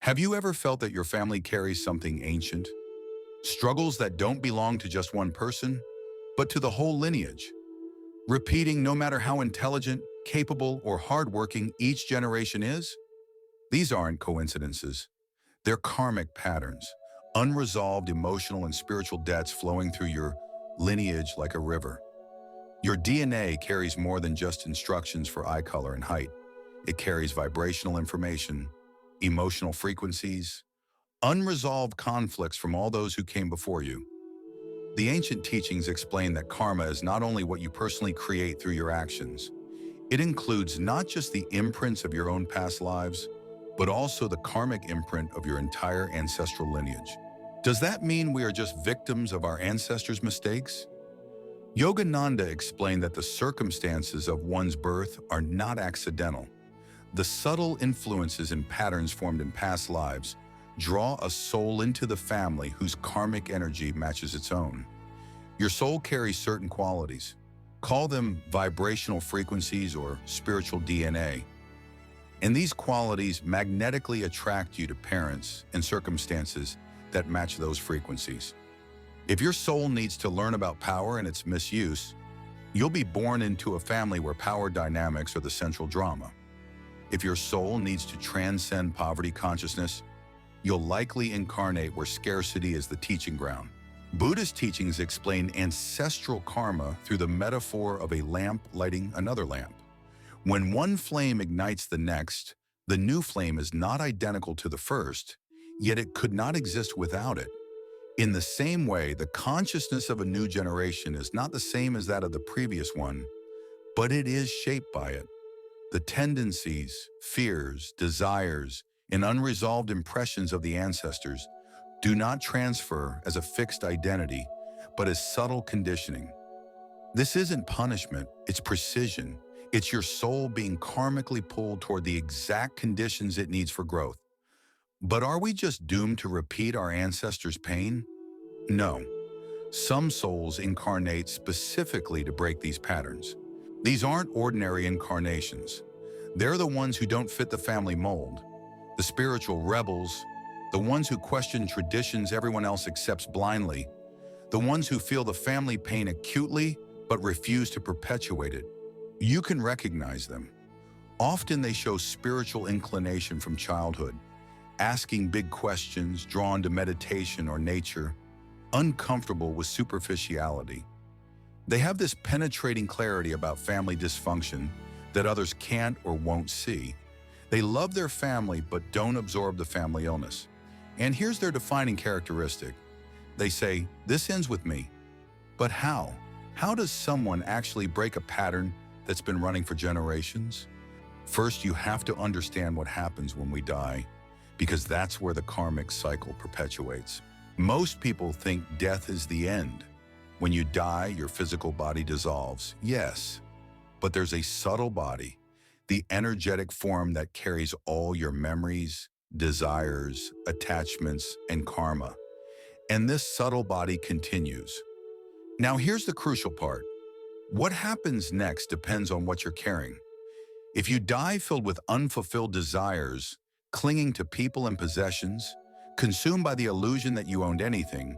Have you ever felt that your family carries something ancient? Struggles that don't belong to just one person, but to the whole lineage. Repeating no matter how intelligent, capable, or hardworking each generation is? These aren't coincidences. They're karmic patterns, unresolved emotional and spiritual debts flowing through your lineage like a river. Your DNA carries more than just instructions for eye color and height. It carries vibrational information, emotional frequencies, unresolved conflicts from all those who came before you. The ancient teachings explain that karma is not only what you personally create through your actions. It includes not just the imprints of your own past lives, but also the karmic imprint of your entire ancestral lineage. Does that mean we are just victims of our ancestors' mistakes? Yogananda explained that the circumstances of one's birth are not accidental. The subtle influences and patterns formed in past lives draw a soul into the family whose karmic energy matches its own. Your soul carries certain qualities. Call them vibrational frequencies or spiritual DNA. And these qualities magnetically attract you to parents and circumstances that match those frequencies. If your soul needs to learn about power and its misuse, you'll be born into a family where power dynamics are the central drama. If your soul needs to transcend poverty consciousness, you'll likely incarnate where scarcity is the teaching ground. Buddhist teachings explain ancestral karma through the metaphor of a lamp lighting another lamp. When one flame ignites the next, the new flame is not identical to the first, yet it could not exist without it. In the same way, the consciousness of a new generation is not the same as that of the previous one, but it is shaped by it. The tendencies, fears, desires, and unresolved impressions of the ancestors do not transfer as a fixed identity, but as subtle conditioning. This isn't punishment, it's precision. It's your soul being karmically pulled toward the exact conditions it needs for growth. But are we just doomed to repeat our ancestors' pain? No. Some souls incarnate specifically to break these patterns. These aren't ordinary incarnations. They're the ones who don't fit the family mold, the spiritual rebels, the ones who question traditions everyone else accepts blindly, the ones who feel the family pain acutely but refuse to perpetuate it. You can recognize them. Often they show spiritual inclination from childhood, asking big questions, drawn to meditation or nature, uncomfortable with superficiality. They have this penetrating clarity about family dysfunction that others can't or won't see. They love their family but don't absorb the family illness. And here's their defining characteristic. They say, "This ends with me." But how? How does someone actually break a pattern that's been running for generations? First, you have to understand what happens when we die, because that's where the karmic cycle perpetuates. Most people think death is the end. When you die, your physical body dissolves. Yes, but there's a subtle body, the energetic form that carries all your memories, desires, attachments, and karma. And this subtle body continues. Now here's the crucial part. What happens next depends on what you're carrying. If you die filled with unfulfilled desires, clinging to people and possessions, consumed by the illusion that you owned anything,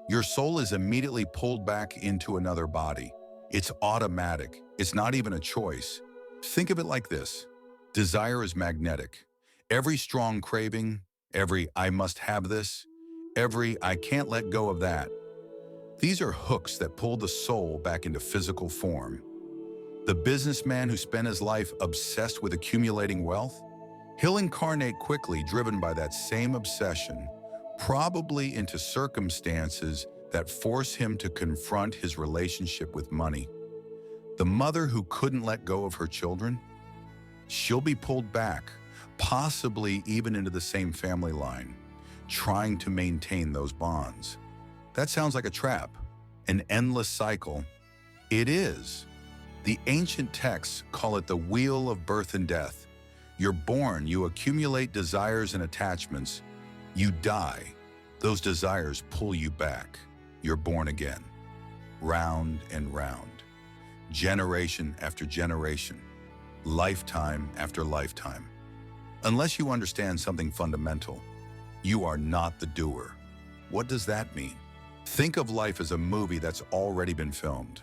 your soul is immediately pulled back into another body. It's automatic. It's not even a choice. Think of it like this. Desire is magnetic. Every strong craving, every "I must have this," every "I can't let go of that." These are hooks that pull the soul back into physical form. The businessman who spent his life obsessed with accumulating wealth, he'll incarnate quickly driven by that same obsession, probably into circumstances that force him to confront his relationship with money. The mother who couldn't let go of her children, she'll be pulled back, possibly even into the same family line, trying to maintain those bonds. That sounds like a trap, an endless cycle. It is. The ancient texts call it the wheel of birth and death. You're born, you accumulate desires and attachments. You die. Those desires pull you back. You're born again. Round and round. Generation after generation. Lifetime after lifetime. Unless you understand something fundamental, you are not the doer. What does that mean? Think of life as a movie that's already been filmed.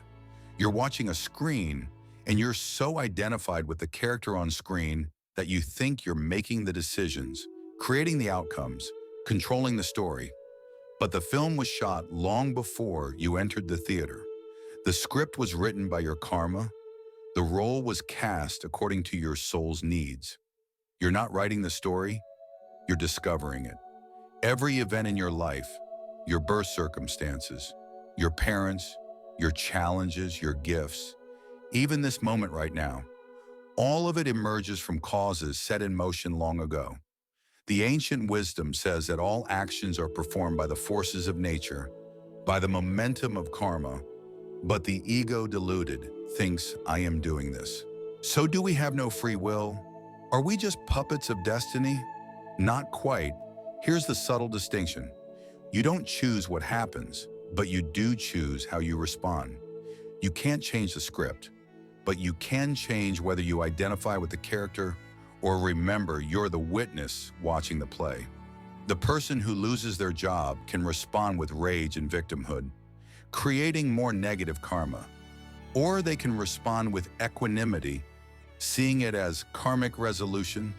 You're watching a screen, and you're so identified with the character on screen that you think you're making the decisions, creating the outcomes, controlling the story. But the film was shot long before you entered the theater. The script was written by your karma. The role was cast according to your soul's needs. You're not writing the story, you're discovering it. Every event in your life, your birth circumstances, your parents, your challenges, your gifts, even this moment right now, all of it emerges from causes set in motion long ago. The ancient wisdom says that all actions are performed by the forces of nature, by the momentum of karma, but the ego deluded thinks I am doing this. So do we have no free will? Are we just puppets of destiny? Not quite. Here's the subtle distinction. You don't choose what happens, but you do choose how you respond. You can't change the script, but you can change whether you identify with the character or remember you're the witness watching the play. The person who loses their job can respond with rage and victimhood, creating more negative karma. Or they can respond with equanimity, seeing it as karmic resolution,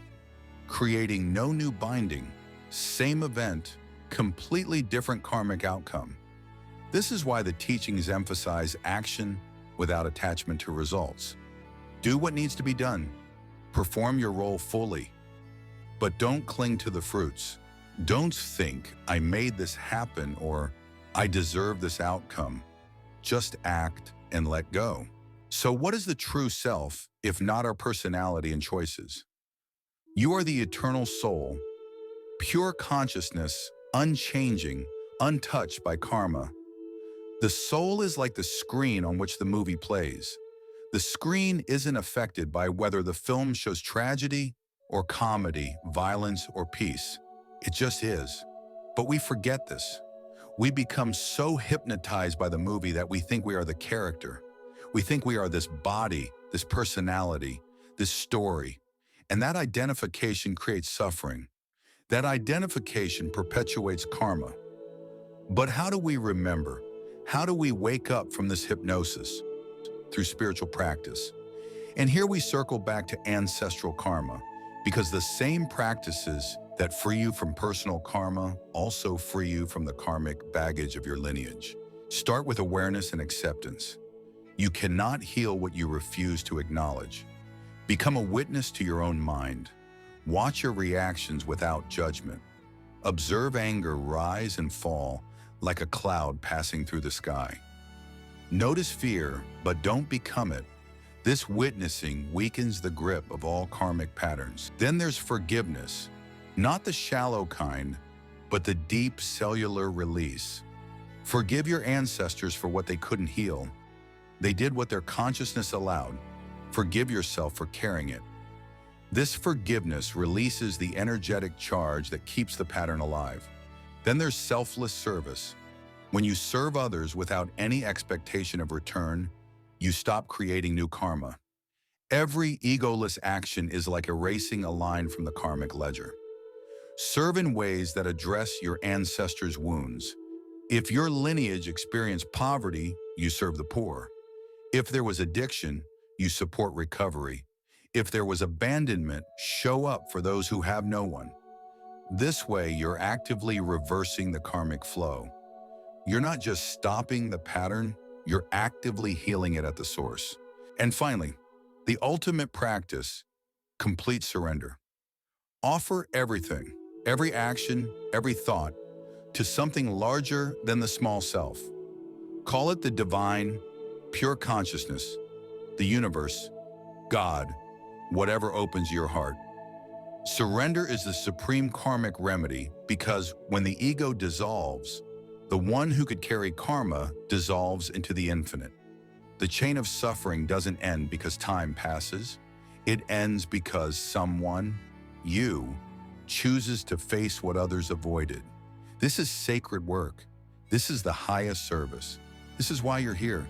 creating no new binding, same event, completely different karmic outcome. This is why the teachings emphasize action without attachment to results. Do what needs to be done. Perform your role fully. But don't cling to the fruits. Don't think, I made this happen or I deserve this outcome. Just act and let go. So what is the true self if not our personality and choices? You are the eternal soul, pure consciousness, unchanging, untouched by karma. The soul is like the screen on which the movie plays. The screen isn't affected by whether the film shows tragedy or comedy, violence or peace. It just is. But we forget this. We become so hypnotized by the movie that we think we are the character. We think we are this body, this personality, this story. And that identification creates suffering. That identification perpetuates karma. But how do we remember? How do we wake up from this hypnosis? Through spiritual practice. And here we circle back to ancestral karma, because the same practices that free you from personal karma also free you from the karmic baggage of your lineage. Start with awareness and acceptance. You cannot heal what you refuse to acknowledge. Become a witness to your own mind. Watch your reactions without judgment. Observe anger rise and fall like a cloud passing through the sky. Notice fear, but don't become it. This witnessing weakens the grip of all karmic patterns. Then there's forgiveness, not the shallow kind, but the deep cellular release. Forgive your ancestors for what they couldn't heal. They did what their consciousness allowed. Forgive yourself for carrying it. This forgiveness releases the energetic charge that keeps the pattern alive. Then there's selfless service. When you serve others without any expectation of return, you stop creating new karma. Every egoless action is like erasing a line from the karmic ledger. Serve in ways that address your ancestors' wounds. If your lineage experienced poverty, you serve the poor. If there was addiction, you support recovery. If there was abandonment, show up for those who have no one. This way, you're actively reversing the karmic flow. You're not just stopping the pattern, you're actively healing it at the source. And finally, the ultimate practice, complete surrender. Offer everything, every action, every thought, to something larger than the small self. Call it the divine, pure consciousness, the universe, God, whatever opens your heart. Surrender is the supreme karmic remedy because when the ego dissolves, the one who could carry karma dissolves into the infinite. The chain of suffering doesn't end because time passes. It ends because someone, you, chooses to face what others avoided. This is sacred work. This is the highest service. This is why you're here.